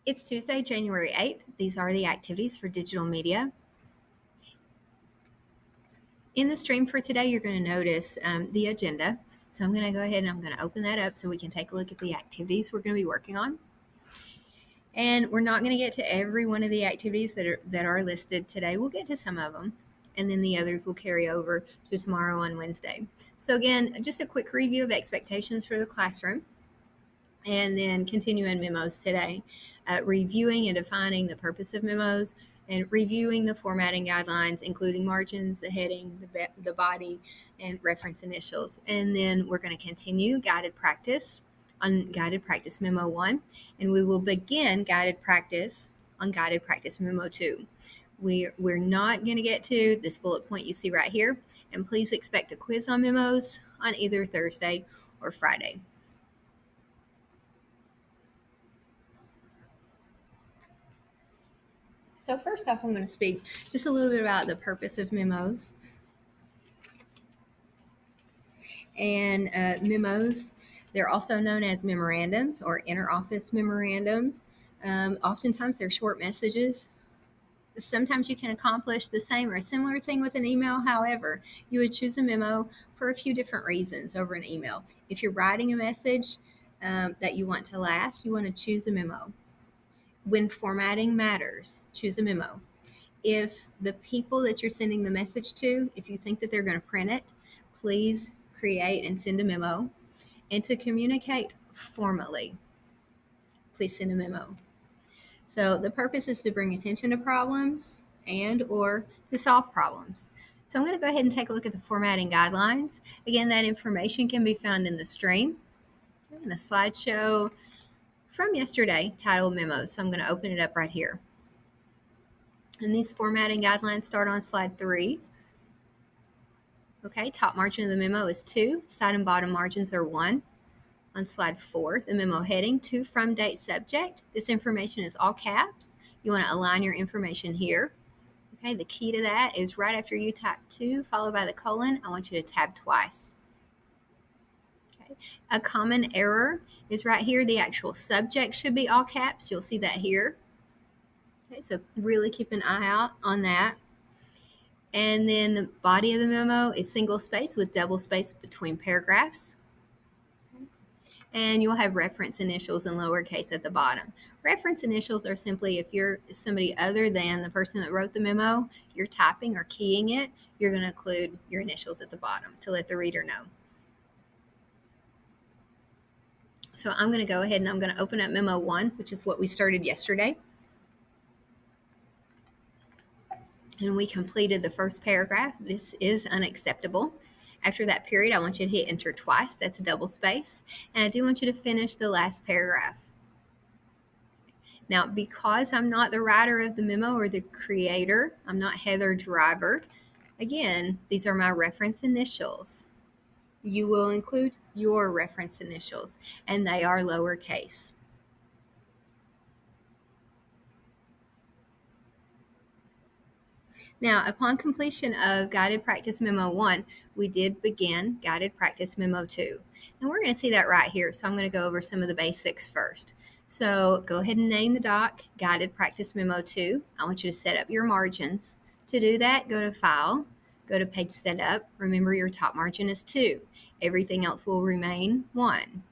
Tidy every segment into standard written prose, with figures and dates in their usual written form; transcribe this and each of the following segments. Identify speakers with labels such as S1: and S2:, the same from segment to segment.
S1: It's Tuesday, January 8th. These are the activities for digital media. In the stream for today, you're going to notice the agenda. So I'm going to go ahead and I'm going to open that up so we can take a look at the activities we're going to be working on. And we're not going to get to every one of the activities that are listed today. We'll get to some of them, and then the others will carry over to tomorrow on Wednesday. So again, just a quick review of expectations for the classroom, and then continuing memos today, reviewing and defining the purpose of memos, and reviewing the formatting guidelines, including margins, the heading, the body, and reference initials. And then we're going to continue guided practice on guided practice memo 1, and we will begin guided practice on guided practice memo 2. We're not going to get to this bullet point you see right here, and please expect a quiz on memos on either Thursday or Friday. So first off, I'm going to speak just a little bit about the purpose of memos. And memos, they're also known as memorandums or interoffice memorandums. Oftentimes they're short messages. Sometimes you can accomplish the same or a similar thing with an email. However, you would choose a memo for a few different reasons over an email. If you're writing a message that you want to last, you want to choose a memo. When formatting matters, choose a memo. If the people that you're sending the message to, if you think that they're going to print it, please create and send a memo. And to communicate formally, please send a memo. So the purpose is to bring attention to problems and or to solve problems. So I'm going to go ahead and take a look at the formatting guidelines. Again, that information can be found in the stream, in the slideshow from yesterday titled Memos. So I'm going to open it up right here. And these formatting guidelines start on slide 3. Okay, top margin of the memo is 2. Side and bottom margins are 1. On slide 4, the memo heading, to, from, date, subject. This information is all caps. You want to align your information here. Okay, the key to that is right after you type 2, followed by the colon, I want you to tab twice. Okay. A common error is right here. The actual subject should be all caps. You'll see that here. Okay, so really keep an eye out on that. And then the body of the memo is single space with double space between paragraphs. And you'll have reference initials in lowercase at the bottom. Reference initials are simply if you're somebody other than the person that wrote the memo, you're typing or keying it, you're going to include your initials at the bottom to let the reader know. So I'm going to go ahead and I'm going to open up memo 1, which is what we started yesterday. And we completed the first paragraph. This is unacceptable. After that period, I want you to hit enter twice. That's a double space. And I do want you to finish the last paragraph. Now, because I'm not the writer of the memo or the creator, I'm not Heather Driver. Again, these are my reference initials. You will include your reference initials, and they are lowercase. Now, upon completion of Guided Practice Memo 1, we did begin Guided Practice Memo 2. And we're going to see that right here, so I'm going to go over some of the basics first. So go ahead and name the doc Guided Practice Memo 2. I want you to set up your margins. To do that, go to File, go to Page Setup. Remember your top margin is 2. Everything else will remain 1.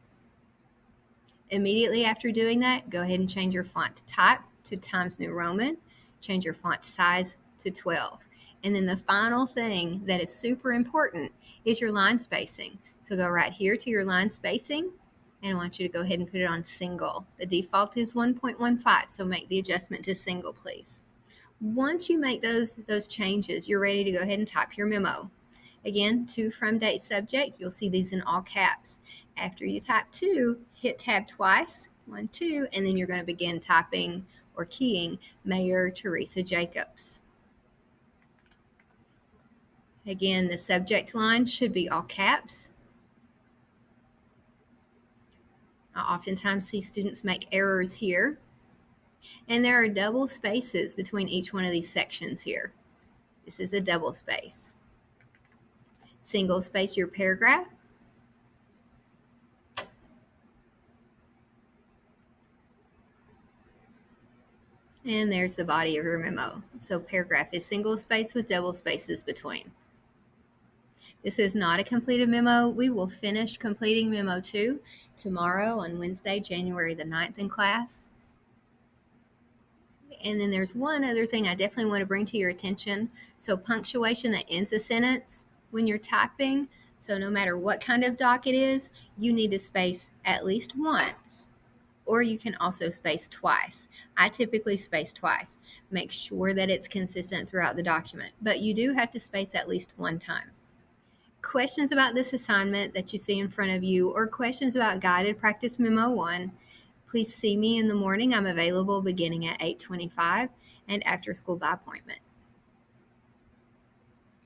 S1: Immediately after doing that, go ahead and change your font type to Times New Roman. Change your font size to 12. And then the final thing that is super important is your line spacing. So go right here to your line spacing, and I want you to go ahead and put it on single. The default is 1.15, so make the adjustment to single, please. Once you make those changes, you're ready to go ahead and type your memo. Again, to, from, date, subject, you'll see these in all caps. After you type 2, hit tab twice, 1, 2, and then you're going to begin typing or keying Mayor Teresa Jacobs. Again, the subject line should be all caps. I oftentimes see students make errors here. And there are double spaces between each one of these sections here. This is a double space. Single space your paragraph. And there's the body of your memo. So paragraph is single space with double spaces between. This is not a completed memo. We will finish completing memo 2 tomorrow on Wednesday, January the 9th in class. And then there's one other thing I definitely want to bring to your attention. So punctuation that ends a sentence when you're typing. So no matter what kind of doc it is, you need to space at least once, or you can also space twice. I typically space twice. Make sure that it's consistent throughout the document, but you do have to space at least one time. Questions about this assignment that you see in front of you, or questions about guided practice memo 1, please see me in the morning. I'm available beginning at 8:25 and after school by appointment.